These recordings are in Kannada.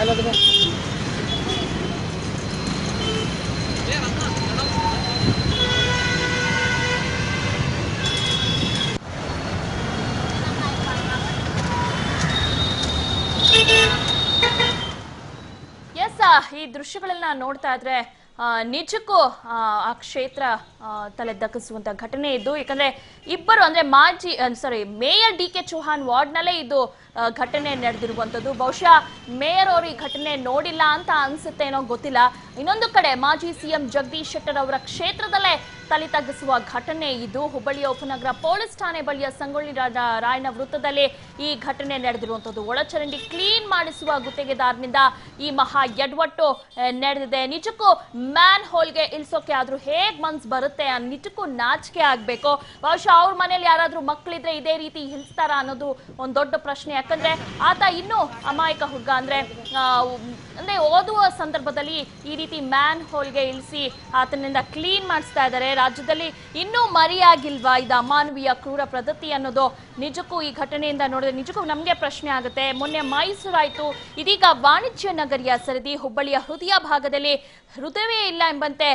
ಈ ದೃಶ್ಯಗಳನ್ನ ನೋಡ್ತಾ ಇದ್ರೆ ನಿಜಕ್ಕೂ ಆ ಕ್ಷೇತ್ರ ತಲೆದಕ್ಕಿಸುವಂತ ಘಟನೆ ಇದ್ದು. ಯಾಕಂದ್ರೆ ಇಬ್ಬರು ಅಂದ್ರೆ ಮೇಯರ್ ಡಿ.ಕೆ. ಚೌಹಾಣ್ ವಾರ್ಡ್ ನಲ್ಲೇ ಇದು ಘಟನೆ ನಡೆದಿರುವಂತದ್ದು. ಬಹುಶಃ ಮೇಯರ್ ಅವರು ಈ ಘಟನೆ ನೋಡಿಲ್ಲ ಅಂತ ಅನ್ಸುತ್ತೆ, ಏನೋ ಗೊತ್ತಿಲ್ಲ. ಇನ್ನೊಂದು ಕಡೆ ಮಾಜಿ ಸಿಎಂ ಜಗದೀಶ್ ಶೆಟ್ಟರ್ ಅವರ ಕ್ಷೇತ್ರದಲ್ಲೇ ತಲೆ ತಗ್ಗಿಸುವ ಘಟನೆ ಇದು. ಹುಬ್ಬಳ್ಳಿಯ ಉಪನಗರ ಪೊಲೀಸ್ ಠಾಣೆ ಬಳಿಯ ಸಂಗೊಳ್ಳಿ ರಾಯಣ್ಣ ವೃತ್ತದಲ್ಲಿ ಈ ಘಟನೆ ನಡೆದಿರುವಂತದ್ದು. ಒಳಚರಂಡಿ ಕ್ಲೀನ್ ಮಾಡಿಸುವ ಗುತ್ತಿಗೆದಾರನಿಂದ ಈ ಮಹಾ ಎಡವಟ್ಟು ನಡೆದಿದೆ. ನಿಜಕ್ಕೂ ಮ್ಯಾನ್ ಹೋಲ್ಗೆ ಇಳಿಸೋಕೆ ಆದ್ರೂ ಹೇಗ್ ಮನ್ಸ್ ಬರುತ್ತೆ, ನಿಜಕ್ಕೂ ನಾಚಿಕೆ ಆಗ್ಬೇಕು. ಬಹುಶಃ ಅವ್ರ ಮನೇಲಿ ಯಾರಾದ್ರೂ ಮಕ್ಕಳಿದ್ರೆ ಇದೇ ರೀತಿ ಇಳಿಸ್ತಾರ ಅನ್ನೋದು ಒಂದ್ ದೊಡ್ಡ ಪ್ರಶ್ನೆ. ಯಾಕಂದ್ರೆ ಆತ ಇನ್ನೂ ಅಮಾಯಕ ಹುಡುಗ, ಅಂದ್ರೆ ಓದುವ ಸಂದರ್ಭದಲ್ಲಿ ಈ ರೀತಿ ಮ್ಯಾನ್ ಹೋಲ್ಗೆ ಇಳಿಸಿ ಆತನಿಂದ ಕ್ಲೀನ್ ಮಾಡಿಸ್ತಾ ಇದ್ದಾರೆ. ರಾಜ್ಯದಲ್ಲಿ ಇನ್ನೂ ಮರೆಯಾಗಿಲ್ವಾ ಇದು ಅಮಾನವೀಯ ಕ್ರೂರ ಪದ್ಧತಿ ಅನ್ನೋದು ನಿಜಕ್ಕೂ ಈ ಘಟನೆಯಿಂದ ನೋಡಿದ್ರೆ ನಿಜಕ್ಕೂ ನಮ್ಗೆ ಪ್ರಶ್ನೆ ಆಗುತ್ತೆ. ಮೊನ್ನೆ ಮೈಸೂರಾಯ್ತು, ಇದೀಗ ವಾಣಿಜ್ಯ ನಗರಿಯ ಸರದಿ. ಹುಬ್ಬಳ್ಳಿಯ ಹೃದಯ ಭಾಗದಲ್ಲಿ ಹೃದಯವೇ ಇಲ್ಲ ಎಂಬಂತೆ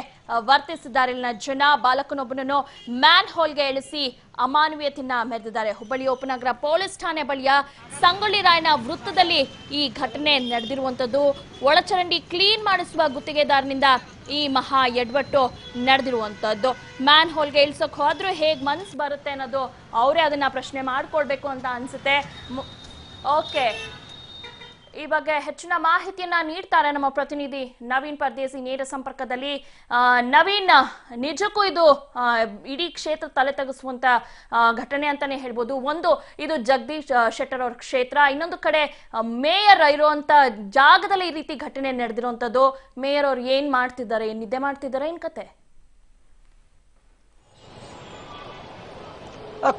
ವರ್ತಿಸಿದ್ದಾರೆ ಜನ. ಬಾಲಕನೊಬ್ಬನನ್ನು ಮ್ಯಾನ್ ಹೋಲ್ಗೆ ಇಳಿಸಿ ಅಮಾನವೀಯತೆಯನ್ನ ಮೆರೆದಿದ್ದಾರೆ. ಹುಬ್ಬಳ್ಳಿಯ ಉಪನಗರ ಪೊಲೀಸ್ ಠಾಣೆ ಬಳಿಯ ಸಂಗೊಳ್ಳಿ ರಾಯಣ್ಣ ವೃತ್ತದಲ್ಲಿ ಈ ಘಟನೆ ನಡೆದಿರುವಂತದ್ದು. ಒಳಚರಂಡಿ ಕ್ಲೀನ್ ಮಾಡಿಸುವ ಗುತ್ತಿಗೆದಾರನಿಂದ ಈ ಮಹಾ ಎಡವಟ್ಟು ನಡೆದಿರುವಂತದ್ದು. ಮ್ಯಾನ್ ಹೋಲ್ಗೆ ಇಳಿಸೋಕೆ ಹೋದ್ರೂ ಹೇಗ್ ಮನ್ಸ್ ಬರುತ್ತೆ ಅನ್ನೋದು ಅವರೇ ಅದನ್ನ ಪ್ರಶ್ನೆ ಮಾಡ್ಕೊಳ್ಬೇಕು ಅಂತ ಅನ್ಸುತ್ತೆ. ಓಕೆ, ಈ ಬಗ್ಗೆ ಹೆಚ್ಚಿನ ಮಾಹಿತಿಯನ್ನ ನೀಡ್ತಾರೆ ನಮ್ಮ ಪ್ರತಿನಿಧಿ ನವೀನ್ ಪರ್ದೇಸಿ ನೇರ ಸಂಪರ್ಕದಲ್ಲಿ. ನವೀನ್, ನಿಜಕ್ಕೂ ಇದು ಇಡೀ ಕ್ಷೇತ್ರ ತಲೆ ತಗ್ಗಿಸುವಂತ ಘಟನೆ ಅಂತಾನೆ ಹೇಳ್ಬೋದು. ಒಂದು, ಇದು ಜಗದೀಶ್ ಶೆಟ್ಟರ್ ಅವ್ರ ಕ್ಷೇತ್ರ. ಇನ್ನೊಂದು ಕಡೆ ಮೇಯರ್ ಇರುವಂತ ಜಾಗದಲ್ಲಿ ಈ ರೀತಿ ಘಟನೆ ನಡೆದಿರುವಂತದ್ದು. ಮೇಯರ್ ಅವ್ರು ಏನ್ ಮಾಡ್ತಿದ್ದಾರೆ, ನಿದ್ದೆ ಮಾಡ್ತಿದ್ದಾರೆ, ಏನ್ ಕತೆ?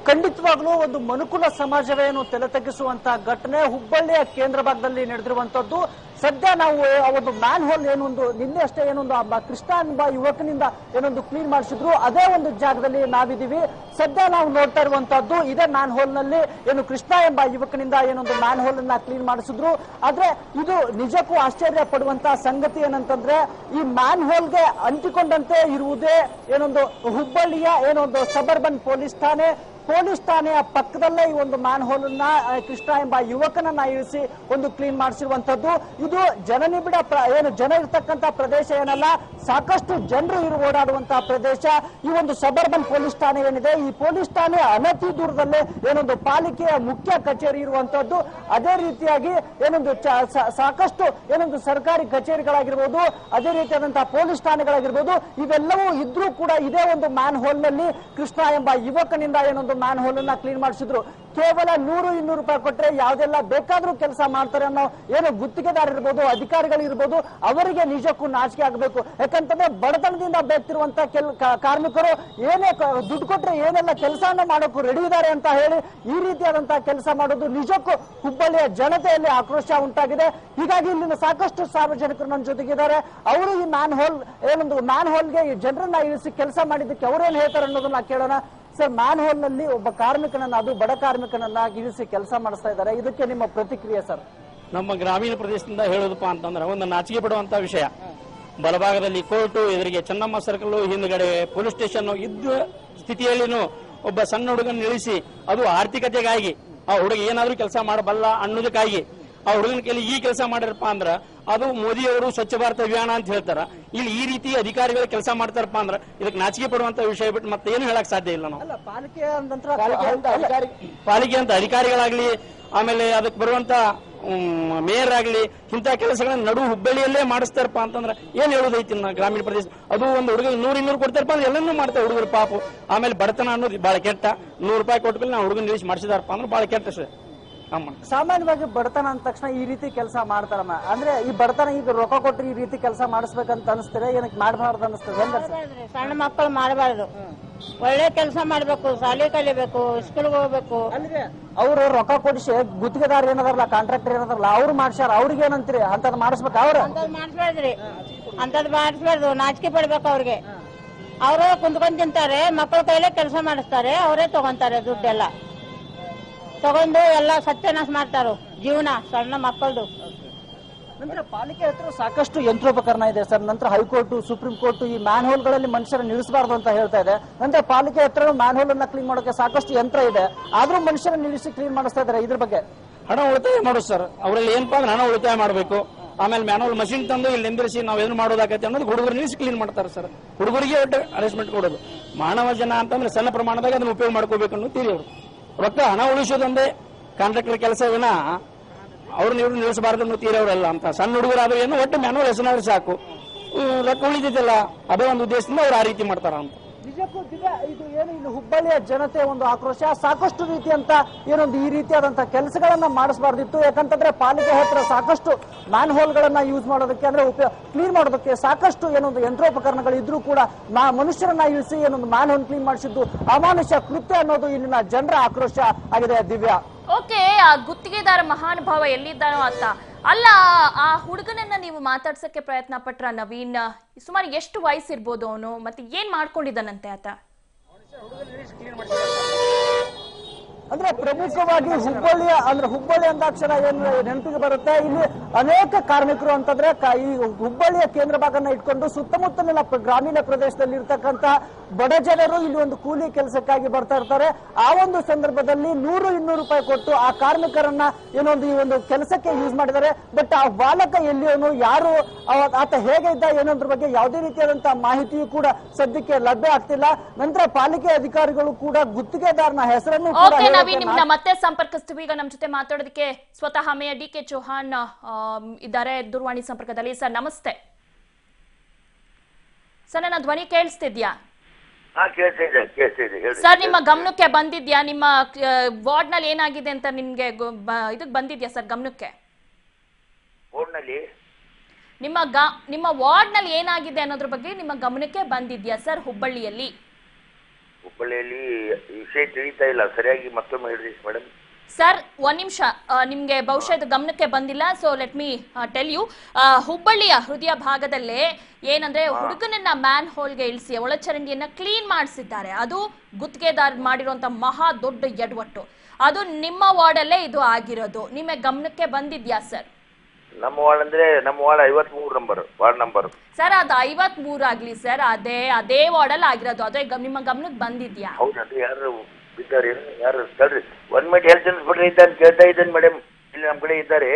ಖಂಡಿತವಾಗ್ಲೂ ಒಂದು ಮನುಕುಲ ಸಮಾಜವೇನು ತಲೆ ತಗ್ಗಿಸುವಂತಹ ಘಟನೆ ಹುಬ್ಬಳ್ಳಿಯ ಕೇಂದ್ರ ಭಾಗದಲ್ಲಿ ನಡೆದಿರುವಂತದ್ದು. ಸದ್ಯ ನಾವು ಒಂದು ಮ್ಯಾನ್ ಹೋಲ್ ಏನೊಂದು ನಿನ್ನೆ ಅಷ್ಟೇ ಏನೊಂದು ಕೃಷ್ಣ ಎಂಬ ಯುವಕನಿಂದ ಏನೊಂದು ಕ್ಲೀನ್ ಮಾಡಿಸಿದ್ರು, ಅದೇ ಒಂದು ಜಾಗದಲ್ಲಿ ನಾವಿದ್ದೀವಿ. ಸದ್ಯ ನಾವು ನೋಡ್ತಾ ಇರುವಂತದ್ದು ಇದೇ ಮ್ಯಾನ್ ಹೋಲ್ ನಲ್ಲಿ ಏನು ಕೃಷ್ಣ ಎಂಬ ಯುವಕನಿಂದ ಏನೊಂದು ಮ್ಯಾನ್ ಹೋಲ್ ಅನ್ನ ಕ್ಲೀನ್ ಮಾಡಿಸಿದ್ರು. ಆದ್ರೆ ಇದು ನಿಜಕ್ಕೂ ಆಶ್ಚರ್ಯ ಪಡುವಂತಹ ಸಂಗತಿ ಏನಂತಂದ್ರೆ ಈ ಮ್ಯಾನ್ ಹೋಲ್ಗೆ ಅಂಟಿಕೊಂಡಂತೆ ಇರುವುದೇ ಏನೊಂದು ಹುಬ್ಬಳ್ಳಿಯ ಏನೊಂದು ಸಬರ್ಬನ್ ಪೊಲೀಸ್ ಠಾಣೆಯ ಪಕ್ಕದಲ್ಲೇ ಈ ಒಂದು ಮ್ಯಾನ್ ಹೋಲ್ ಅನ್ನ ಕೃಷ್ಣ ಎಂಬ ಯುವಕನನ್ನ ಇಳಿಸಿ ಒಂದು ಕ್ಲೀನ್ ಮಾಡಿಸಿರುವಂತದ್ದು. ಇದು ಜನನಿಬಿಡ ಏನು ಜನ ಇರ್ತಕ್ಕಂತ ಪ್ರದೇಶ ಏನಲ್ಲ, ಸಾಕಷ್ಟು ಜನರು ಓಡಾಡುವಂತಹ ಪ್ರದೇಶ. ಈ ಒಂದು ಸಬರ್ಬನ್ ಪೊಲೀಸ್ ಠಾಣೆ ಏನಿದೆ, ಈ ಪೊಲೀಸ್ ಠಾಣೆ ಅನತಿ ದೂರದಲ್ಲೇ ಏನೊಂದು ಪಾಲಿಕೆಯ ಮುಖ್ಯ ಕಚೇರಿ ಇರುವಂತದ್ದು. ಅದೇ ರೀತಿಯಾಗಿ ಏನೊಂದು ಸಾಕಷ್ಟು ಏನೊಂದು ಸರ್ಕಾರಿ ಕಚೇರಿಗಳಾಗಿರ್ಬೋದು, ಅದೇ ರೀತಿಯಾದಂತಹ ಪೊಲೀಸ್ ಠಾಣೆಗಳಾಗಿರ್ಬೋದು, ಇವೆಲ್ಲವೂ ಇದ್ರೂ ಕೂಡ ಇದೇ ಒಂದು ಮ್ಯಾನ್ ಹೋಲ್ ನಲ್ಲಿ ಕೃಷ್ಣ ಎಂಬ ಯುವಕನಿಂದ ಏನೊಂದು ಮ್ಯಾನ್ ಹೋಲ್ ಅನ್ನ ಕ್ಲೀನ್ ಮಾಡಿಸಿದ್ರು. ಕೇವಲ 100-200 ರೂಪಾಯಿ ಕೊಟ್ಟರೆ ಯಾವ್ದೆಲ್ಲ ಬೇಕಾದ್ರೂ ಕೆಲಸ ಮಾಡ್ತಾರೆ ಅನ್ನೋ ಏನು ಗುತ್ತಿಗೆದಾರ ಇರ್ಬೋದು, ಅಧಿಕಾರಿಗಳು ಇರ್ಬೋದು, ಅವರಿಗೆ ನಿಜಕ್ಕೂ ನಾಚಿಕೆ ಆಗಬೇಕು. ಯಾಕಂತಂದ್ರೆ ಬಡತನದಿಂದ ಬೇಕ್ತಿರುವಂತ ಕಾರ್ಮಿಕರು ಏನೇ ದುಡ್ಡು ಕೊಟ್ರೆ ಏನೆಲ್ಲ ಕೆಲಸನ ಮಾಡೋಕ್ಕೂ ರೆಡಿ ಇದ್ದಾರೆ ಅಂತ ಹೇಳಿ ಈ ರೀತಿಯಾದಂತಹ ಕೆಲಸ ಮಾಡೋದು ನಿಜಕ್ಕೂ ಹುಬ್ಬಳ್ಳಿಯ ಜನತೆಯಲ್ಲಿ ಆಕ್ರೋಶ ಉಂಟಾಗಿದೆ. ಹೀಗಾಗಿ ಇಲ್ಲಿನ ಸಾಕಷ್ಟು ಸಾರ್ವಜನಿಕರು ನನ್ನ ಜೊತೆಗಿದ್ದಾರೆ. ಅವರು ಈ ಮ್ಯಾನ್ ಹೋಲ್ಗೆ ಈ ಜನರನ್ನ ಇಳಿಸಿ ಕೆಲಸ ಮಾಡಿದ್ದಕ್ಕೆ ಅವರೇನು ಹೇಳ್ತಾರೆ ಅನ್ನೋದನ್ನ ಕೇಳೋಣ. ಸರ್, ಮ್ಯಾನ್ ಹೋಲ್ ನಲ್ಲಿ ಒಬ್ಬ ಕಾರ್ಮಿಕನನ್ನ, ಅದು ಬಡ ಕಾರ್ಮಿಕನನ್ನ ಇಳಿಸಿ ಕೆಲಸ ಮಾಡಿಸ್ತಾ ಇದ್ದಾರೆ, ಇದಕ್ಕೆ ನಿಮ್ಮ ಪ್ರತಿಕ್ರಿಯೆ ಸರ್? ನಮ್ಮ ಗ್ರಾಮೀಣ ಪ್ರದೇಶದಿಂದ ಹೇಳೋದಪ್ಪ ಅಂತಂದ್ರೆ ಒಂದು ನಾಚಿಕೆ ಪಡುವಂತ ವಿಷಯ. ಬಲಭಾಗದಲ್ಲಿ ಕೋರ್ಟು, ಎದುರಿಗೆ ಚೆನ್ನಮ್ಮ ಸರ್ಕಲ್, ಹಿಂದ್ಗಡೆ ಪೊಲೀಸ್ ಸ್ಟೇಷನ್ ಇದ್ದ ಸ್ಥಿತಿಯಲ್ಲಿನೂ ಒಬ್ಬ ಸಣ್ಣ ಹುಡುಗನ ಇಳಿಸಿ, ಅದು ಆರ್ಥಿಕತೆಗಾಗಿ ಆ ಹುಡುಗ ಏನಾದ್ರೂ ಕೆಲಸ ಮಾಡಬಲ್ಲ ಅನ್ನೋದಕ್ಕಾಗಿ ಆ ಹುಡುಗನ ಕೈಲಿ ಈ ಕೆಲಸ ಮಾಡಿರಪ್ಪ ಅಂದ್ರ ಅದು ಮೋದಿ ಅವರು ಸ್ವಚ್ಛ ಭಾರತ ಅಭಿಯಾನ ಅಂತ ಹೇಳ್ತಾರ. ಇಲ್ಲಿ ಈ ರೀತಿ ಅಧಿಕಾರಿಗಳು ಕೆಲಸ ಮಾಡ್ತಾರಪ್ಪ ಅಂದ್ರ ಇದಕ್ಕೆ ನಾಚಿಕೆ ಪಡುವಂತ ವಿಷಯ ಬಿಟ್ಟು ಮತ್ತೆ ಏನು ಹೇಳಕ್ ಸಾಧ್ಯ ಇಲ್ಲ. ನಾವು ಪಾಲಿಕೆ ಅಂತ ಅಧಿಕಾರಿಗಳಾಗ್ಲಿ, ಆಮೇಲೆ ಅದಕ್ಕೆ ಬರುವಂತ ಮೇಯರ್ ಆಗ್ಲಿ, ಇಂತಹ ಕೆಲಸಗಳನ್ನ ನಡು ಹುಬ್ಬಳ್ಳಿಯಲ್ಲೇ ಮಾಡಿಸ್ತಾರಪ್ಪ ಅಂತಂದ್ರೆ ಏನ್ ಹೇಳೋದೈತಿ ಗ್ರಾಮೀಣ ಪ್ರದೇಶ. ಅದು ಒಂದು ಹುಡುಗ 100-200 ಕೊಡ್ತಾರಪ್ಪ ಅಂದ್ರೆ ಎಲ್ಲನೂ ಮಾಡ್ತಾರೆ ಹುಡುಗರು ಪಾಪ. ಆಮೇಲೆ ಬಡತನ ಅನ್ನೋದು ಬಹಳ ಕೆಟ್ಟ. 100 ರೂಪಾಯಿ ಕೊಟ್ಟ ನಾವು ಹುಡುಗನ ನಿಲ್ಲಿಸಿ ಮಾಡಿಸಿದಾರಪ್ಪ ಅಂದ್ರೆ ಬಹಳ ಕೆಟ್ಟ ಸರ್. ಸಾಮಾನ್ಯವಾಗಿ ಬಡತನ ಅಂದ ತಕ್ಷಣ ಈ ರೀತಿ ಕೆಲಸ ಮಾಡ್ತಾರಮ್ಮ. ಅಂದ್ರೆ ಈ ಬಡತನ ಈಗ ರೊಕ್ಕ ಕೊಟ್ಟರೆ ಈ ರೀತಿ ಕೆಲಸ ಮಾಡಿಸ್ಬೇಕಂತ ಅನಿಸ್ತದೆ, ಏನಕ್ಕೆ ಮಾಡಬಾರ್ದು ಅನಿಸ್ತದೆ? ಸಣ್ಣ ಮಕ್ಕಳು ಮಾಡಬಾರ್ದು, ಒಳ್ಳೆ ಕೆಲಸ ಮಾಡ್ಬೇಕು, ಶಾಲೆ ಕಲಿಬೇಕು, ಸ್ಕೂಲ್ಗೆ ಹೋಗ್ಬೇಕು. ಅವ್ರು ರೊಕ್ಕ ಕೊಡಿಸಿ ಗುತ್ತಿಗೆದಾರ ಏನದಾರಲ್ಲ, ಕಾಂಟ್ರಾಕ್ಟರ್ ಏನದಾರಲ್ಲ, ಅವ್ರು ಮಾಡ್ಸ್ಯಾರ, ಅವ್ರಿಗೆ ಏನಂತೀರಿ? ಅಂತದ್ ಮಾಡಿಸ್ಬೇಕು, ಅವ್ರು ಮಾಡಿಸ್ಬೇಡ್ರಿ, ಅಂತದ್ ಮಾಡಿಸ್ಬಾರ್ದು, ನಾಚಿಕೆ ಪಡ್ಬೇಕು ಅವ್ರಿಗೆ. ಅವರೇ ಕುಂತ್ಕೊಂಡ್ ತಿಂತಾರೆ, ಮಕ್ಕಳ ಕೈಲೇ ಕೆಲಸ ಮಾಡಿಸ್ತಾರೆ, ಅವರೇ ತಗೊಂತಾರೆ ದುಡ್ಡೆಲ್ಲ ತಗೊಂಡು ಎಲ್ಲ ಸತ್ಯನಾಶ ಮಾಡ್ತಾರ ಜೀವನ ಸಣ್ಣ ಮಕ್ಕಳದು. ನಂತರ ಪಾಲಿಕೆ ಹತ್ರ ಸಾಕಷ್ಟು ಯಂತ್ರೋಪಕರಣ ಇದೆ ಸರ್. ನಂತರ ಹೈಕೋರ್ಟ್, ಸುಪ್ರೀಂ ಕೋರ್ಟ್ ಈ ಮ್ಯಾನ್ ಹೋಲ್ ಗಳಲ್ಲಿ ಮನುಷ್ಯರ ನಿಲ್ಲಿಸಬಾರ್ದು ಅಂತ ಹೇಳ್ತಾ ಇದೆ. ನಂತರ ಪಾಲಿಕೆ ಹತ್ರ ಮ್ಯಾನ್ ಹೋಲ್ ಅನ್ನ ಕ್ಲೀನ್ ಮಾಡೋಕೆ ಸಾಕಷ್ಟು ಯಂತ್ರ ಇದೆ, ಆದ್ರೂ ಮನುಷ್ಯರ ನಿಲ್ಲಿಸಿ ಕ್ಲೀನ್ ಮಾಡಿಸ್ತಾ ಇದ್ದಾರೆ. ಇದ್ರ ಬಗ್ಗೆ ಹಣ ಉಳಿತಾಯ ಮಾಡೋದು ಸರ್. ಅವರಲ್ಲಿ ಏನಪ್ಪಾ ಅಂದ್ರೆ ಹಣ ಉಳಿತಾಯ ಮಾಡಬೇಕು. ಆಮೇಲೆ ಮ್ಯಾನುವಲ್ ಮಷಿನ್ ತಂದು ಇಲ್ಲಿ ನಿಂದಿರಿಸಿ ನಾವು ಏನು ಮಾಡೋದಾಗತ್ತೆ ಅನ್ನೋದು ಹುಡುಗರು ನಿಲ್ಲಿಸಿ ಕ್ಲೀನ್ ಮಾಡ್ತಾರೆ ಸರ್. ಹುಡುಗರಿಗೆ ಒಟ್ಟು ಅರೇಂಜ್ಮೆಂಟ್ ಕೊಡೋದು. ಮಾನವ ಜನ ಅಂತಂದ್ರೆ ಸಣ್ಣ ಪ್ರಮಾಣದಾಗ ಅದನ್ನ ಉಪಯೋಗ ಮಾಡ್ಕೋಬೇಕು ಅನ್ನೋ ತೀರಿ ಅವರು. ರೊಕ್ಕ ಹಣ ಉಳಿಸೋದಂದೇ ಕಾಂಟ್ರಾಕ್ಟರ್ ಕೆಲಸವನ್ನ ಅವ್ರನ್ನ ಇವ್ರು ನಿಲ್ಲಿಸಬಾರ್ದು ಅನ್ನೋ ತೀರಿ ಅವರಲ್ಲ ಅಂತ. ಸಣ್ಣ ಹುಡುಗರಾದ್ರೂ ಏನು ಒಟ್ಟು ಮ್ಯಾನುವಲ್ ಹೆಸರು ಸಾಕು, ರೊಕ್ಕ ಉಳಿದಿದ್ದಲ್ಲ, ಅದೇ ಒಂದು ಉದ್ದೇಶದಿಂದ ಅವ್ರು ಆ ರೀತಿ ಮಾಡ್ತಾರ ಅಂತ. ನಿಜಕ್ಕೂ ಇದು ಏನು ಇಲ್ಲಿ ಹುಬ್ಬಳ್ಳಿಯ ಜನತೆ ಒಂದು ಆಕ್ರೋಶ. ಸಾಕಷ್ಟು ರೀತಿಯಂತ ಏನೊಂದು ಈ ರೀತಿಯಾದಂತಹ ಕೆಲಸಗಳನ್ನ ಮಾಡಿಸಬಾರ್ದಿತ್ತು. ಯಾಕಂತಂದ್ರೆ ಪಾಲಿಕೆ ಹತ್ರ ಸಾಕಷ್ಟು ಮ್ಯಾನ್ ಹೋಲ್ ಗಳನ್ನ ಯೂಸ್ ಮಾಡೋದಕ್ಕೆ ಅಂದ್ರೆ ಕ್ಲೀನ್ ಮಾಡೋದಕ್ಕೆ ಸಾಕಷ್ಟು ಏನೊಂದು ಯಂತ್ರೋಪಕರಣಗಳು ಇದ್ರೂ ಕೂಡ ಮನುಷ್ಯರನ್ನ ಇಳಿಸಿ ಏನೊಂದು ಮ್ಯಾನ್ ಹೋಲ್ ಕ್ಲೀನ್ ಮಾಡಿಸಿದ್ದು ಅಮಾನುಷ ಕೃತ್ಯ ಅನ್ನೋದು ಇಲ್ಲಿನ ಜನರ ಆಕ್ರೋಶ ಆಗಿದೆ. ದಿವ್ಯಾ, ಓಕೆ, ಆ ಗುತ್ತಿಗೆದಾರ ಮಹಾನುಭಾವ ಎಲ್ಲಿದ್ದಾನೋ ಆತ ಅಲ್ಲ, ಆ ಹುಡುಗನನ್ನ ನೀವು ಮಾತಾಡ್ಸಕ್ಕೆ ಪ್ರಯತ್ನ ಪಟ್ರ ನವೀನ್? ಸುಮಾರು ಎಷ್ಟು ವಯಸ್ಸಿರ್ಬೋದು ಅವನು, ಮತ್ತೆ ಏನ್ ಮಾಡ್ಕೊಂಡಿದ್ದಾನಂತೆ ಆತ? ಅಂದ್ರೆ ಪ್ರಮುಖವಾಗಿ ಹುಬ್ಬಳ್ಳಿ ಅಂದಾಕ್ಷರ ಏನ್ ನೆನಪಿಗೆ ಬರುತ್ತೆ, ಇಲ್ಲಿ ಅನೇಕ ಕಾರ್ಮಿಕರು ಅಂತಂದ್ರೆ ಈ ಹುಬ್ಬಳ್ಳಿಯ ಕೇಂದ್ರ ಭಾಗನ ಇಟ್ಕೊಂಡು ಸುತ್ತಮುತ್ತಲಿನ ಗ್ರಾಮೀಣ ಪ್ರದೇಶದಲ್ಲಿ ಇರ್ತಕ್ಕಂತ ಬಡ ಜನರು ಇಲ್ಲಿ ಒಂದು ಕೂಲಿ ಕೆಲಸಕ್ಕಾಗಿ ಬರ್ತಾ ಇರ್ತಾರೆ. ಆ ಒಂದು ಸಂದರ್ಭದಲ್ಲಿ 100-200 ರೂಪಾಯಿ ಕೊಟ್ಟು ಆ ಕಾರ್ಮಿಕರನ್ನ ಏನೊಂದು ಈ ಒಂದು ಕೆಲಸಕ್ಕೆ ಯೂಸ್ ಮಾಡಿದ್ದಾರೆ. ಬಟ್ ಆ ಬಾಲಕ ಎಲ್ಲಿಯವನು, ಯಾರು ಆತ ಹೇಗೆ ಇದ್ದ ಏನೋದ್ರ ಬಗ್ಗೆ ಯಾವುದೇ ರೀತಿಯಾದಂತಹ ಮಾಹಿತಿಯೂ ಕೂಡ ಸದ್ಯಕ್ಕೆ ಲಭ್ಯ ಆಗ್ತಿಲ್ಲ. ನಂತರ ಪಾಲಿಕೆ ಅಧಿಕಾರಿಗಳು ಕೂಡ ಗುತ್ತಿಗೆದಾರನ ಹೆಸರನ್ನು ನವೀನ್, ನಿಮ್ನ ಮತ್ತೆ ಸಂಪರ್ಕಿಸ್ತೀವಿ. ಈಗ ನಮ್ಮ ಜೊತೆ ಮಾತಾಡೋದಕ್ಕೆ ಸ್ವತಃ ಮೇಯರ್ ಡಿ.ಕೆ. ಚೌಹಾಣ್ ಇದ್ದಾರೆ ದೂರವಾಣಿ ಸಂಪರ್ಕದಲ್ಲಿ. ಸರ್ ನಮಸ್ತೆ. ಸರ್ ನನ್ನ ಧ್ವನಿ ಕೇಳಿಸ್ತಿದ್ಯಾ? ಸರ್ ನಿಮ್ಮ ಗಮನಕ್ಕೆ ಬಂದಿದ್ಯಾ, ನಿಮ್ಮ ವಾರ್ಡ್ ನಲ್ಲಿ ಏನಾಗಿದೆ ಅಂತ ನಿಮ್ಗೆ ಇದಕ್ ಬಂದಿದ್ಯಾ ಸರ್ ಗಮನಕ್ಕೆ? ನಿಮ್ಮ ವಾರ್ಡ್ ನಲ್ಲಿ ಏನಾಗಿದೆ ಅನ್ನೋದ್ರ ಬಗ್ಗೆ ನಿಮ್ಮ ಗಮನಕ್ಕೆ ಬಂದಿದ್ಯಾ ಸರ್? ಹುಬ್ಬಳ್ಳಿಯಲ್ಲಿ ವಿಷಯ ತಿಳಿತಾ ಇಲ್ಲ ಸರಿಯಾಗಿ, ಮತ್ತೊಮ್ಮೆ ಹೇಳ್ರಿ ಮೇಡಮ್. ಸರ್ ಒಂದ್ ನಿಮಿಷ, ನಿಮ್ಗೆ ಬಹುಶಃ ಇದು ಗಮನಕ್ಕೆ ಬಂದಿಲ್ಲ, so let me tell you. ಹುಬ್ಬಳ್ಳಿಯ ಹೃದಯ ಭಾಗದಲ್ಲೇ ಏನಂದ್ರೆ ಹುಡುಗನನ್ನ ಮ್ಯಾನ್ ಹೋಲ್ಗೆ ಇಳಿಸಿ ಒಳಚರಂಡಿಯನ್ನ ಕ್ಲೀನ್ ಮಾಡಿಸಿದ್ದಾರೆ. ಅದು ಗುತ್ತಿಗೆದಾರ್ ಮಾಡಿರುವಂತ ಮಹಾ ದೊಡ್ಡ ಎಡವಟ್ಟು. ಅದು ನಿಮ್ಮ ವಾರ್ಡ್ ಅಲ್ಲೇ ಇದು ಆಗಿರೋದು. ನಿಮ್ಮ ಗಮನಕ್ಕೆ ಬಂದಿದ್ಯಾ ಸರ್? ನಮ್ಮ ವಾರ್ಡ್ ಅಂದ್ರೆ ನಮ್ಮ ವಾರ್ಡ್ 53 ವಾರ್ಡ್ ನಂಬರ್ ಸರ್. ಅದು 53 ಆಗ್ಲಿ ಸರ್, ಅದೇ ವಾರ್ಡ್ ಅಲ್ಲಿ ಆಗಿರೋದು. ಅದೇ ನಿಮ್ಮ ಗಮನಕ್ಕೆ ಬಂದಿದ್ಯಾ? ಹೌದಲ್ರಿ, ಯಾರು ಇದ್ದಾರೆ? ಯಾರು ಸರಿ, 1 ಮಿನಿಟ್ ಹೆಲ್ತ್ ಇನ್ಸ್ಪೆಕ್ಟರ್ ಇದ್ದಾನೆ ಕೇಳ್ತಾ ಇದ್ದೇನೆ ಮೇಡಮ್. ಇಲ್ಲಿ ನಮ್ಮ ಕಡೆ ಇದ್ದಾರೆ.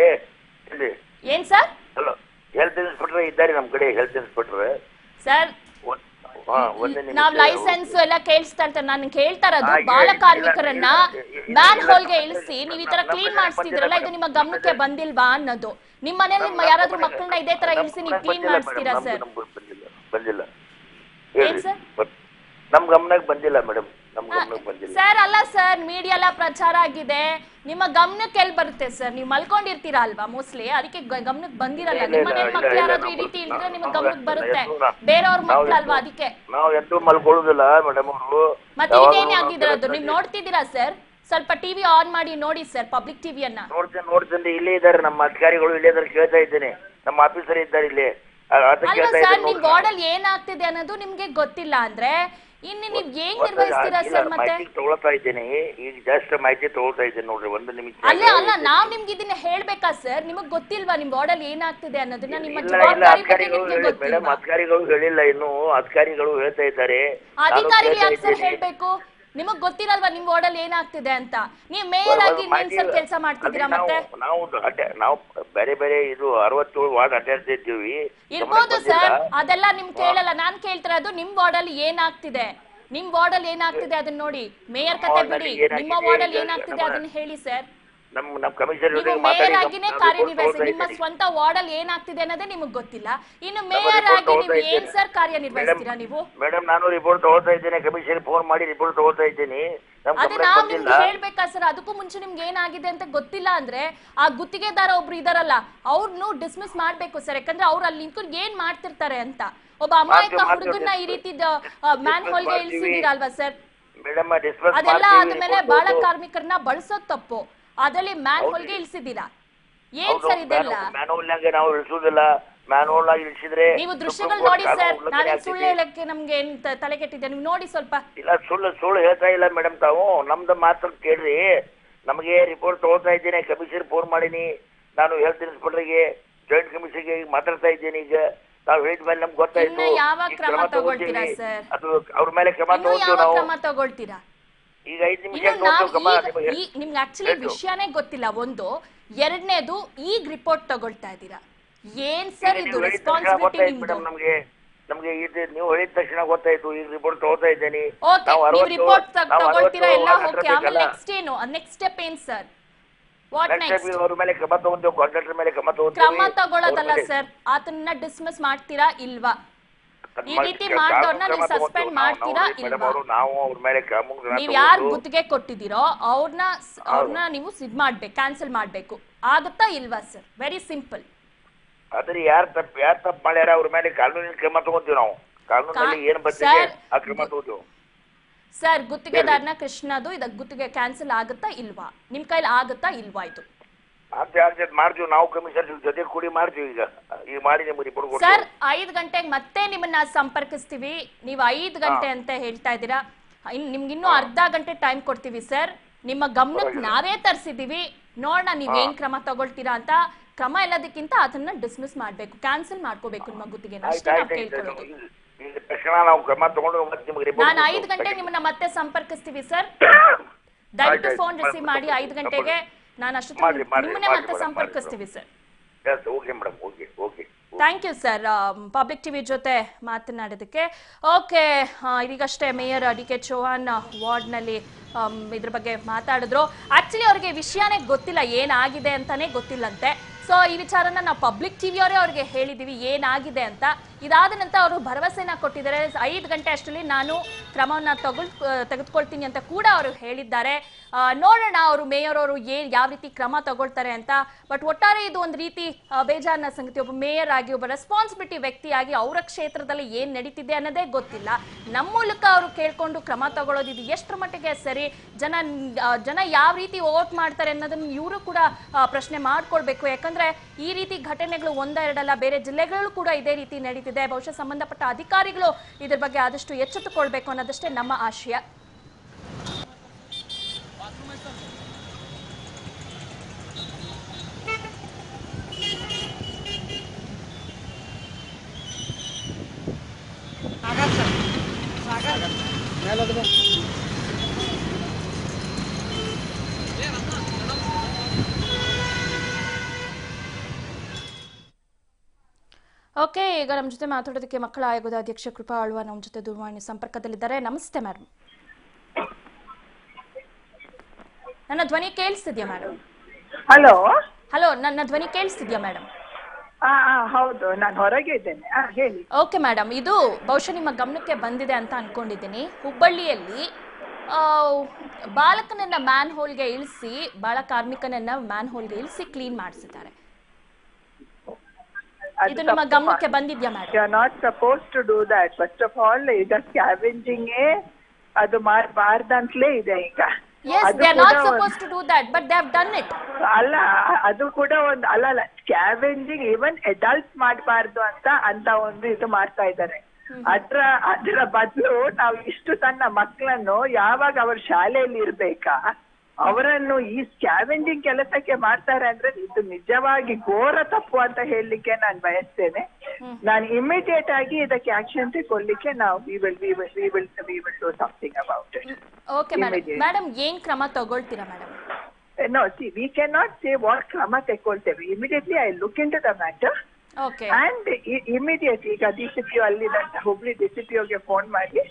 ಇಲ್ಲಿ ಏನ್ ಸರ್? ಹಲೋ, ಹೆಲ್ತ್ ಇನ್ಸ್ಪೆಕ್ಟರ್ ಇದ್ದಾರೆ ನಮ್ಮ ಕಡೆ. ಹೆಲ್ತ್ ಇನ್ಸ್ಪೆಕ್ಟರ್ ಸರ್, ನಾವ್ ಲೈಸೆನ್ಸ್ ಎಲ್ಲ ಕೇಳಿಸ್ತಾ ಇರ್ತಾರೆ. ನಾನು ಕೇಳ್ತಾ ಇರೋದು, ಬಾಲ ಕಾರ್ಮಿಕರನ್ನ ಮ್ಯಾನ್ ಹೋಲ್ಗೆ ಇಳಿಸಿ ನೀವ್ ಈ ತರ ಕ್ಲೀನ್ ಮಾಡಿಸ್ತಿದ್ರಲ್ಲ, ಇದು ನಿಮ್ಮ ಗಮನಕ್ಕೆ ಬಂದಿಲ್ವಾ ಅನ್ನೋದು. ನಿಮ್ ಮನೇಲಿ ಯಾರಾದ್ರೂ ಮಕ್ಕಳನ್ನ ಇದೇ ತರ ಇಳಿಸಿ ನೀವು ಕ್ಲೀನ್ ಮಾಡಿಸ್ತೀರಾ ಸರ್? ಬಂದಿಲ್ಲ ಏನ್ ಸರ್? ನಮ್ ಗಮನಕ್ಕೆ ಬಂದಿಲ್ಲ ಮೇಡಮ್, ನಮ್ ಗಮನಕ್ಕೆ ಬಂದಿಲ್ಲ ಸರ್. ಅಲ್ಲ ಸರ್, ಮೀಡಿಯಾ ಎಲ್ಲ ಪ್ರಚಾರ ಆಗಿದೆ, ನಿಮ್ಮ ಗಮನಕ್ಕೆ ಎಲ್ಲಿ ಬರುತ್ತೆ ಸರ್? ನೀವು ಮಲ್ಕೊಂಡಿರ್ತೀರಾ ಅಲ್ವಾ ಮೋಸ್ಟ್ಲಿ, ಅದಕ್ಕೆ ಗಮನಕ್ಕೆ ಬಂದಿರಲ್ಲ. ನಿಮ್ಮ ಮನೇಲಿ ಮಕ್ಳು ಯಾರಾದ್ರೂ ಈ ರೀತಿ ಇಳಿದ್ರೆ ನಿಮಗೆ ಗಮನಕ್ಕೆ ಬರುತ್ತೆ, ಬೇರೆಯವ್ರ ಮಕ್ಳು ಅಲ್ವಾ, ಅದಕ್ಕೆ. ನಾವು ಎಂತೂ ಮಲ್ಕೊಳ್ಳೋದಿಲ್ಲ ಮೇಡಮ್. ಅವರು ಮತ್ತೆ ಇದೇನೇ ಆಗಿದ್ರದ್ದು ನೀವು ನೋಡ್ತಿದ್ದೀರಾ ಸರ್? ಸ್ವಲ್ಪ ಟಿವಿ ಆನ್ ಮಾಡಿ ನೋಡಿ ಸರ್, ಪಬ್ಲಿಕ್ ಟಿವಿಯನ್ನ. ನೋಡ್ತೇನೆ, ಇಲ್ಲೇ ಇದ್ದಾರೆ ನಮ್ಮ ಅಧಿಕಾರಿಗಳು, ಇಲ್ಲೇ ಇದ್ದಾರೆ, ಕೇಳ್ತಾ ಇದ್ದೇನೆ. ನಮ್ಮ ಆಫೀಸರ್ ಇದ್ದಾರೆ ಇಲ್ಲಿ. ಅಲ್ವಾ ಸರ್, ನಿಮ್ ವಾರ್ಡ್ ಅಲ್ಲಿ ಏನಾಗ್ತಿದೆ ಅನ್ನೋದು ನಿಮ್ಗೆ ಗೊತ್ತಿಲ್ಲ ಅಂದ್ರೆ ಇನ್ನು ನೀವ್ ಏನ್ ನಿರ್ವಹಿಸ್ತೀರಾ ಸರ್? ಮತ್ತೆ ತಗೊಳ್ತಾ ಇದ್ದೇನೆ, ಈಗ ಜಸ್ಟ್ ಮಾಹಿತಿ ತಗೊಳ್ತಾ ಇದ್ದೇನೆ ನೋಡ್ರಿ, 1 ನಿಮಿಷ. ಅಲ್ಲ ನಾವ್ ನಿಮ್ಗೆ ಇದನ್ನ ಹೇಳ್ಬೇಕಾ ಸರ್? ನಿಮಗ್ ಗೊತ್ತಿಲ್ವಾ ನಿಮ್ ವಾರ್ಡ್ ಅಲ್ಲಿ ಏನಾಗ್ತಿದೆ ಅನ್ನೋದನ್ನ? ನಿಮ್ಮ ಜವಾಬ್ದಾರಿ ಬಗ್ಗೆ ನಿಮ್ಗೆ ಗೊತ್ತಿಲ್ಲ? ಅಧಿಕಾರಿಗಳು ಹೇಳಿಲ್ಲ ಇನ್ನು, ಅಧಿಕಾರಿಗಳು ಹೇಳ್ತಾ ಇದ್ದಾರೆ. ಅಧಿಕಾರಿಗಳು ಯಾಕೆ ಸರ್ ಹೇಳ್ಬೇಕು? ನಿಮಗ್ ಗೊತ್ತಿರಲ್ವಾ ನಿಮ್ ವಾರ್ಡ್ ಅಲ್ಲಿ ಏನಾಗ್ತಿದೆ ಅಂತ? ನೀವ್ ಮೇಯರ್ ಆಗಿ ಸರ್ ಕೆಲಸ ಮಾಡ್ತಿದ್ದೀರಾ? ಮತ್ತೆ ನಾವು ಬೇರೆ ಬೇರೆ ಇದು 67 ವಾರ್ಡ್ ಅಡ್ಡಾಡ್ತಿದ್ದೀವಿ. ಇರ್ಬೋದು ಸರ್, ಅದೆಲ್ಲ ನಿಮ್ ಕೇಳಲ್ಲ. ನಾನ್ ಕೇಳ್ತಿರೋದು ನಿಮ್ ವಾರ್ಡ್ ಅಲ್ಲಿ ಏನಾಗ್ತಿದೆ, ನಿಮ್ ವಾರ್ಡ್ ಅಲ್ಲಿ ಏನಾಗ್ತಿದೆ ಅದನ್ನ ನೋಡಿ. ಮೇಯರ್ ಕತೆ ಬಿಡಿ, ನಿಮ್ಮ ವಾರ್ಡ್ ಅಲ್ಲಿ ಏನಾಗ್ತಿದೆ ಅದನ್ನ ಹೇಳಿ ಸರ್. ನಮ್ಮ ಕಮಿಷನರ್ ನೀವು ಮೇಯರ್ ಆಗಿನೇ ಕಾರ್ಯನಿರ್ವಹಿಸಿ, ನಿಮ್ಮ ಸ್ವಂತ ವಾರ್ಡ್ ಅಲ್ಲಿ ಏನಾಗ್ತಿದೆ ಅನ್ನೋದೇ ನಿಮಗ್ ಗೊತ್ತಿಲ್ಲ. ಇನ್ನು ಮೇಯರ್ ಆಗಿ ನೀವು ಏನ್ ಸರ್ ಕಾರ್ಯನಿರ್ವಹಿಸ್ತೀರಾ ನೀವು? ಮೇಡಮ್, ನಾನು ರಿಪೋರ್ಟ್ ತಗೊಳ್ತಾ ಇದ್ದೇನೆ, ಕಮಿಷನರ್ ಫೋನ್ ಮಾಡಿ ರಿಪೋರ್ಟ್ ತಗೊಳ್ತಾ ಇದ್ದೀನಿ. ಅದೇ ನಾವ್ ನಿಮ್ಗೆ ಹೇಳ್ಬೇಕಾ ಸರ್? ಅದಕ್ಕೂ ಮುಂಚೆ ನಿಮ್ಗೆ ಏನಾಗಿದೆ ಅಂತ ಗೊತ್ತಿಲ್ಲ ಅಂದ್ರೆ ಆ ಗುತ್ತಿಗೆದಾರ ಒಬ್ರು ಇದಾರಲ್ಲ, ಅವ್ರನ್ನು ಡಿಸ್ಮಿಸ್ ಮಾಡ್ಬೇಕು ಸರ್. ಯಾಕಂದ್ರೆ ಅವ್ರು ಅಲ್ಲಿ ನಿಂತ್ಕೊಂಡು ಏನ್ ಮಾಡ್ತಿರ್ತಾರೆ ಅಂತ. ಒಬ್ಬ ಅಮಾಯಕ ಹುಡುಗನ್ನ ಈ ರೀತಿ ಮ್ಯಾನ್ ಹೋಲ್ಗೆ ಇಳಿಸಿದಿರಲ್ವಾ ಸರ್? ಅದೆಲ್ಲ ಆದ್ಮೇಲೆ ಬಾಳ ಕಾರ್ಮಿಕರನ್ನ ಬಳಸೋದ್ ತಪ್ಪು, ಅದರಲ್ಲಿ ಮ್ಯಾನ್ ಹೋಲ್ಗೆ ಇಳಿಸಿದ್ದೀರಾ. ಏನ್ ಸರ್ ಇದೆಲ್ಲ? ನಾವು ಇಳಿಸುವುದಿಲ್ಲ, ಮ್ಯಾನ್ಹೋಲ್ ಆಗಿ ಇಳಿಸಿದ್ರೆ ನೀವು ದೃಶ್ಯಗಳು ನೋಡಿ ಸರ್. ನಾವೇನ್ ಸುಳ್ಳು ಹೇಳಕ್ಕೆ ನಮ್ಗೆ ಏನ್ ತಲೆ ಕೆಟ್ಟಿದೆ? ನೀವು ನೋಡಿ ಸ್ವಲ್ಪ. ಇಲ್ಲ, ಸುಳ್ಳು ಹೇಳ್ತಾ ಇಲ್ಲ ಮೇಡಮ್. ತಾವು ನಮ್ದು ಮಾತ್ರ ಕೇಳ್ರಿ. ನಮಗೆ ರಿಪೋರ್ಟ್ ತಗೊಳ್ತಾ ಇದ್ದೇನೆ, ಕಮಿಷನರ್ ಫೋನ್ ಮಾಡೀನಿ, ನಾನು ಹೆಲ್ತ್ ಇನ್ಸ್ಪೆಕ್ಟರ್ಗೆ ಜಾಯಿಂಟ್ ಕಮಿಷನ್ಗೆ ಈಗ ಮಾತಾಡ್ತಾ ಇದ್ದೇನೆ. ಈಗ ತಾವು ಹೇಳಿದ ಮೇಲೆ ನಮ್ಗೆ ಗೊತ್ತಾಯ್ತು. ಯಾವಾಗ ಕ್ರಮ ತಗೊಳ್ತೀರಾ ಸರ್? ಅದು ಅವ್ರ ಮೇಲೆ ಕ್ರಮ ತಗೊಳ್ತೀವಿ ನಾವು. ಕ್ರಮ ತಗೊಳ್ತೀರಾ? ಈಗ 5 ನಿಮಿಷ ನಿಮ್ಗೆ ಆಕ್ಚುಲಿ ವಿಷಯನೇ ಗೊತ್ತಿಲ್ಲ. ಒಂದು, ಎರಡನೇದು ಈಗ ರಿಪೋರ್ಟ್ ತಗೊಳ್ತಾ ಇದ್ದೀರಾ. ಏನ್ ಸರ್ ಇದು ರೆಸ್ಪಾನ್ಸಿಬಿಲಿಟಿ ನಿಮ್ದು? ನಮ್ಗೆ ಇದು ನೀವು ಹೇಳಿದ ತಕ್ಷಣ ಗೊತ್ತಾಯ್ತು. ಈಗ ರಿಪೋರ್ಟ್ ತಗೋತಾ ಇದ್ದೇನೆ. ನೀವು ರಿಪೋರ್ಟ್ ತಗೊಳ್ತೀರಾ ಎಲ್ಲ? ಓಕೆ, ಆಮೇಲೆ ನೆಕ್ಸ್ಟ್ ಏನು? ನೆಕ್ಸ್ಟ್ ಸ್ಟೆಪ್ ಏನ್ ಸರ್? What next? ಅವ್ರ ಮೇಲೆ ಕ್ರಮ ತಗೊಂತೀವಿ, ಕಾಂಟ್ರಾಕ್ಟರ್ ಮೇಲೆ ಕ್ರಮ ತಗೊಳ್ಳೋದಲ್ಲ ಸರ್, ಆತನ್ನ ಡಿಸ್ಮಿಸ್ ಮಾಡ್ತೀರಾ ಇಲ್ವಾ? ಈ ರೀತಿ ಮಾಡಿದವ್ರನ್ನ ನೀವು ಸಸ್ಪೆಂಡ್ ಮಾಡ್ತೀರಾ ಇಲ್ವಾ? ನಾವು ಅವ್ರ ಮೇಲೆ ನೀವ್ ಯಾರು ಗುತ್ತಿಗೆ ಕೊಟ್ಟಿದ್ದೀರೋ ಅವ್ರನ್ನ ನೀವು ಇದ್ ಮಾಡ್ಬೇಕು, ಕ್ಯಾನ್ಸಲ್ ಮಾಡ್ಬೇಕು. ಆಗುತ್ತಾ ಇಲ್ವಾ ಸರ್? Very simple. ಆದ್ರೆ ಯಾರು ತಪ್ಪು ಮಾಡ್ಯಾರ ಅವ್ರ ಮೇಲೆ ಕಾನೂನಿನ ಕ್ರಮ ತಗೊಂತೀವಿ ನಾವು. ಕಾನೂನಲ್ಲಿ ಏನ್ ಬರ್ತೀವಿ ಆ ಕ್ರಮ ತಗೋತೀವಿ ಸರ್. ಗುತ್ತಿಗೆದಾರನ ಕೃಷ್ಣದು ಗುತ್ತಿಗೆ ಕ್ಯಾನ್ಸಲ್ ಆಗುತ್ತಾ ಇಲ್ವಾ? ನಿಮ್ ಕೈಲಿ ಆಗುತ್ತಾ ಇಲ್ವಾ? ಇದು ಮಾಡ್ತೀವಿ ನಾವು, ಕಮಿಷನ್ ಜೊತೆ ಕೂಡಿ ಮಾಡ್ತೀವಿ. ಈಗ ಮಾಡಿ ನಿಮ್ಗೆ ರಿಪೋರ್ಟ್ ಸರ್ 5 ಗಂಟೆಗೆ ಮತ್ತೆ ನಿಮ್ಮನ್ನ ಸಂಪರ್ಕಿಸ್ತೀವಿ. ನೀವು 5 ಗಂಟೆ ಅಂತ ಹೇಳ್ತಾ ಇದ್ದೀರಾ. ನಿಮ್ಗಿನ್ನೂ ಅರ್ಧ ಗಂಟೆ ಟೈಮ್ ಕೊಡ್ತೀವಿ ಸರ್. ನಿಮ್ಮ ಗಮನಕ್ಕೆ ನಾವೇ ತರಿಸಿದೀವಿ. ನೋಡೋಣ ನೀವೇನ್ ಕ್ರಮ ತಗೊಳ್ತೀರಾ ಅಂತ. ಕ್ರಮ ಎಲ್ಲದಕ್ಕಿಂತ ಅದನ್ನ ಡಿಸ್ಮಿಸ್ ಮಾಡ್ಬೇಕು, ಕ್ಯಾನ್ಸಲ್ ಮಾಡ್ಕೋಬೇಕು ನಿಮ್ಮ ಗುತ್ತಿಗೆನ. ಅಷ್ಟೇ ನಾವು ಕೇಳ್ಕೊಳ್ಳೋದು. ನಾನು 5 ಗಂಟೆಗೆ ನಿಮ್ಮನ್ನ ಮತ್ತೆ ಸಂಪರ್ಕಿಸ್ತೀವಿ ಸರ್. ದಯವಿಟ್ಟು ಫೋನ್ ರಿಸೀವ್ ಮಾಡಿ 5 ಗಂಟೆಗೆ. ನಾನು ಅಷ್ಟೊತ್ತಿಗೆ ನಿಮ್ಮನ್ನೇ ಮತ್ತೆ ಸಂಪರ್ಕಿಸ್ತೀವಿ ಸರ್. Thank you sir public TV ಜೊತೆ ಮಾತನಾಡೋದಕ್ಕೆ. ಓಕೆ, ಇದೀಗಷ್ಟೇ ಮೇಯರ್ ಡಿ.ಕೆ. ಚೌಹಾಣ್ ವಾರ್ಡ್ನಲ್ಲಿ ಇದ್ರ ಬಗ್ಗೆ ಮಾತಾಡಿದ್ರು. ಆಕ್ಚುಲಿ ಅವ್ರಿಗೆ ವಿಷಯನೇ ಗೊತ್ತಿಲ್ಲ, ಏನಾಗಿದೆ ಅಂತಾನೆ ಗೊತ್ತಿಲ್ಲಂತೆ. ಸೊ ಈ ವಿಚಾರನ ನಾವು ಪಬ್ಲಿಕ್ ಟಿವಿಯವರೇ ಅವ್ರಿಗೆ ಹೇಳಿದೀವಿ ಏನಾಗಿದೆ ಅಂತ. ಇದಾದ ನಂತರ ಅವರು ಭರವಸೆನ ಕೊಟ್ಟಿದ್ದಾರೆ. 5 ಗಂಟೆ ಅಷ್ಟರಲ್ಲಿ ನಾನು ಕ್ರಮವನ್ನ ತೆಗೆದುಕೊಳ್ತೀನಿ ಅಂತ ಕೂಡ ಅವರು ಹೇಳಿದ್ದಾರೆ. ನೋಡೋಣ ಅವರು ಮೇಯರ್ ಅವರು ಯಾವ ರೀತಿ ಕ್ರಮ ತಗೊಳ್ತಾರೆ ಅಂತ. ಬಟ್ ಒಟ್ಟಾರೆ ಇದು ಒಂದು ರೀತಿ ಬೇಜಾರಿನ ಸಂಗತಿ. ಒಬ್ಬ ಮೇಯರ್ ಆಗಿ, ಒಬ್ಬ ರೆಸ್ಪಾನ್ಸಿಬಿಲಿಟಿ ವ್ಯಕ್ತಿಯಾಗಿ ಅವರ ಕ್ಷೇತ್ರದಲ್ಲಿ ಏನ್ ನಡೀತಿದೆ ಅನ್ನೋದೇ ಗೊತ್ತಿಲ್ಲ. ನಮ್ಮ ಮೂಲಕ ಅವರು ಕೇಳ್ಕೊಂಡು ಕ್ರಮ ತಗೊಳ್ಳೋದು ಇದು ಎಷ್ಟರ ಮಟ್ಟಿಗೆ ಸರಿ? ಜನ ಯಾವ ರೀತಿ ವೋಟ್ ಮಾಡ್ತಾರೆ ಅನ್ನೋದನ್ನ ಇವರು ಕೂಡ ಪ್ರಶ್ನೆ ಮಾಡ್ಕೊಳ್ಬೇಕು. ಯಾಕಂದ್ರೆ ಈ ರೀತಿ ಘಟನೆಗಳು ಒಂದೆರಡಲ್ಲ, ಬೇರೆ ಜಿಲ್ಲೆಗಳಲ್ಲೂ ಕೂಡ ಇದೇ ರೀತಿ ನಡೀತಿದೆ. ಬಹುಶಃ ಸಂಬಂಧಪಟ್ಟ ಅಧಿಕಾರಿಗಳು ಇದ್ರ ಬಗ್ಗೆ ಆದಷ್ಟು ಎಚ್ಚೆತ್ತುಕೊಳ್ಬೇಕು ಅನ್ನೋದಷ್ಟೇ ನಮ್ಮ ಆಶಯ. ಓಕೆ, ಈಗ ನಮ್ಮ ಜೊತೆ ಮಾತಾಡೋದಕ್ಕೆ ಮಕ್ಕಳ ಆಯೋಗದ ಅಧ್ಯಕ್ಷ ಕೃಪಾ ಆಳ್ವ ನಮ್ಮ ಜೊತೆ ದೂರವಾಣಿ ಸಂಪರ್ಕದಲ್ಲಿದ್ದಾರೆ. ನಮಸ್ತೆ ಮೇಡಮ್. ನನ್ನ ಧ್ವನಿ ಕೇಳಿಸ್ತಿದ್ಯಾ ಮೇಡಮ್? ಹಲೋ ಹಲೋ, ನನ್ನ ಧ್ವನಿ ಕೇಳಿಸ್ತಿದ್ಯಾ ಮೇಡಮ್? ಹೌದು, ನಾನು ಹೊರಗೆ ಇದ್ದೇನೆ, ಹೇಳಿ. ಓಕೆ ಮೇಡಮ್, ಇದು ಬಹುಶಃ ನಿಮ್ಮ ಗಮನಕ್ಕೆ ಬಂದಿದೆ ಅಂತ ಅನ್ಕೊಂಡಿದ್ದೀನಿ. ಹುಬ್ಬಳ್ಳಿಯಲ್ಲಿ ಬಾಲಕನನ್ನ ಮ್ಯಾನ್ ಹೋಲ್ಗೆ ಇಳಿಸಿ, ಬಾಲ ಕಾರ್ಮಿಕನನ್ನ ಮ್ಯಾನ್ ಹೋಲ್ಗೆ ಇಳಿಸಿ ಕ್ಲೀನ್ ಮಾಡಿಸಿದ್ದಾರೆ. ಇದು ನಿಮ್ಮ ಗಮನಕ್ಕೆ ಬಂದಿದ್ಯಾ madam? You are not suppose to do that. First of all ಈಗ ಸ್ಕ್ಯಾವೆಂಜಿಂಗ್ ಅದು ಮಾಡಬಾರ್ದಂತಲೇ ಇದೆ ಈಗ. Yes, they are not supposed to do that, but they have done it. ಅಲ್ಲ, ಅದು ಕೂಡ ಒಂದು ಅಲ್ಲ, ಸ್ಕ್ಯಾವೆಂಜಿಂಗ್ ಈವನ್ ಅಡಲ್ಟ್ಸ್ ಮಾಡಬಾರ್ದು ಅಂತ ಒಂದು ಇದು ಮಾಡ್ತಾ ಇದ್ದಾರೆ. ಅದರ ಬದಲು ನಾವು ಇಷ್ಟು ಸಣ್ಣ ಮಕ್ಕಳನ್ನು ಯಾವಾಗ ಅವ್ರ ಶಾಲೆಯಲ್ಲಿ ಇರ್ಬೇಕಾ ಅವರನ್ನು ಈ ಸ್ಕ್ಯಾವೆಂಜಿಂಗ್ ಕೆಲಸಕ್ಕೆ ಮಾಡ್ತಾರೆ ಅಂದ್ರೆ ಇದು ನಿಜವಾಗಿ ಘೋರ ತಪ್ಪು ಅಂತ ಹೇಳಲಿಕ್ಕೆ ನಾನು ಬಯಸ್ತೇನೆ. ನಾನು ಇಮಿಡಿಯೇಟ್ ಆಗಿ ಇದಕ್ಕೆ ಆಕ್ಷನ್ ತಗೊಳ್ಳಿಕ್ಕೆ ನಾವು we will do something about it. Okay madam, ಏನ್ ಕ್ರಮ ತಗೊಳ್ತೀರಾ madam? No, see, we cannot say what ಕ್ರಮ ತಗೊಳ್ತೇವೆ. Immediately I look into the matter. Okay. And immediately ಈಗ DCPO ಅಲ್ಲಿದ್ದಂತ ಹುಬ್ಳಿ DCPOಗೆ ಫೋನ್ ಮಾಡಿ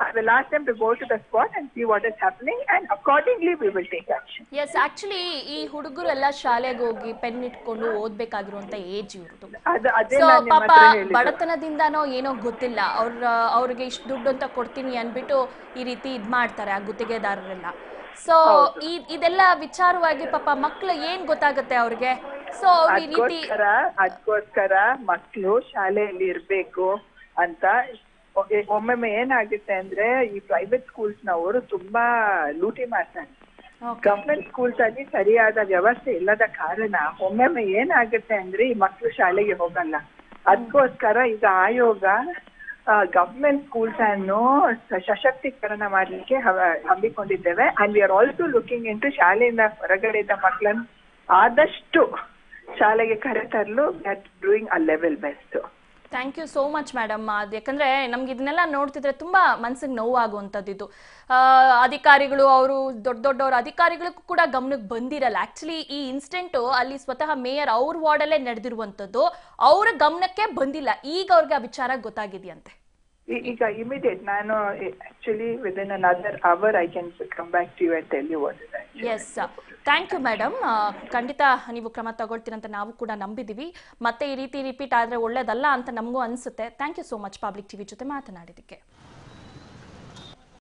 I will ask them to go to the spot and see what is happening, and accordingly we will take action. Yes, actually ಈ ಹುಡುಗರೆಲ್ಲ ಶಾಲೆಗೆ ಹೋಗಿ ಪೆನ್ ಇಟ್ಕೊಂಡು ಓದ್ಬೇಕಾಗಿರುವಂತ ಏಜ್ ಇವ್ರದ್ದು. ಸೊ ಪಾಪ ಬಡತನದಿಂದನೋ ಏನೋ ಗೊತ್ತಿಲ್ಲ, ಅವ್ರಿಗೆ ಇಷ್ಟು ದುಡ್ಡು ಅಂತ ಕೊಡ್ತೀನಿ ಅನ್ಬಿಟ್ಟು ಈ ರೀತಿ ಇದ್ ಮಾಡ್ತಾರೆ ಆ ಗುತ್ತಿಗೆದಾರರೆಲ್ಲ. ಸೊ ಇದೆಲ್ಲ ವಿಚಾರವಾಗಿ ಪಾಪ ಮಕ್ಳು ಏನ್ ಗೊತ್ತಾಗುತ್ತೆ ಅವ್ರಿಗೆ. ಸೊ ಈ ರೀತಿ ಅದಕ್ಕೋಸ್ಕರ ಮಕ್ಕಳು ಶಾಲೆಯಲ್ಲಿ ಇರ್ಬೇಕು ಅಂತ ಒಮ್ಮೊಮ್ಮೆ ಏನಾಗುತ್ತೆ ಅಂದ್ರೆ ಈ ಪ್ರೈವೇಟ್ ಸ್ಕೂಲ್ಸ್ ನವರು ತುಂಬಾ ಲೂಟಿ ಮಾಡ್ತಾರೆ. ಗವರ್ಮೆಂಟ್ ಸ್ಕೂಲ್ಸ್ ಅಲ್ಲಿ ಸರಿಯಾದ ವ್ಯವಸ್ಥೆ ಇಲ್ಲದ ಕಾರಣ ಒಮ್ಮೊಮ್ಮೆ ಏನಾಗುತ್ತೆ ಅಂದ್ರೆ ಈ ಮಕ್ಕಳು ಶಾಲೆಗೆ ಹೋಗಲ್ಲ. ಅದಕ್ಕೋಸ್ಕರ ಈಗ ಆಯೋಗ ಗವರ್ಮೆಂಟ್ ಸ್ಕೂಲ್ಸ್ ಅನ್ನು ಸಶಕ್ತೀಕರಣ ಮಾಡ್ಲಿಕ್ಕೆ ಹಮ್ಮಿಕೊಂಡಿದ್ದೇವೆ. And we are also looking into ಶಾಲೆಯಿಂದ ಹೊರಗಡೆ ಇದ್ದ ಮಕ್ಕಳನ್ನು ಆದಷ್ಟು ಶಾಲೆಗೆ ಕರೆತರಲು doing a level best. Thank you so much madam. ಅದು ಯಾಕಂದ್ರೆ ನಮ್ಗೆ ಇದನ್ನೆಲ್ಲ ನೋಡ್ತಿದ್ರೆ ತುಂಬಾ ಮನ್ಸಿಗೆ ನೋವಾಗುವಂಥದ್ದು ಇದು. ಅಧಿಕಾರಿಗಳು ಅವರು ದೊಡ್ಡವ್ರ ಅಧಿಕಾರಿಗಳಿಗೂ ಕೂಡ ಗಮನಕ್ಕೆ ಬಂದಿರಲ್ಲ. ಆಕ್ಚುಲಿ ಈ ಇನ್ಸಿಡೆಂಟ್ ಅಲ್ಲಿ ಸ್ವತಃ ಮೇಯರ್ ಅವ್ರ ವಾರ್ಡಲ್ಲೇ ನಡೆದಿರುವಂಥದ್ದು, ಅವ್ರ ಗಮನಕ್ಕೆ ಬಂದಿಲ್ಲ. ಈಗ ಅವ್ರಿಗೆ ಆ ವಿಚಾರ ಗೊತ್ತಾಗಿದೆಯಂತೆ. ಈಗ ಇಮಿಡಿಯೇಟ್ ನಾನು actually within another hour I can come back to you and tell you what is actually. Yes, thank you madam. ಖಂಡಿತ ನೀವು ಕ್ರಮ ತಗೊಳ್ತೀರಂತ ನಾವು ಕೂಡ ನಂಬಿದ್ದೀವಿ. ಮತ್ತೆ ಈ ರೀತಿ ರಿಪೀಟ್ ಆದರೆ ಒಳ್ಳೇದಲ್ಲ ಅಂತ ನಮಗೂ ಅನಿಸುತ್ತೆ. Thank you so much public TV ಜೊತೆ ಮಾತನಾಡಿದ್ದಕ್ಕೆ.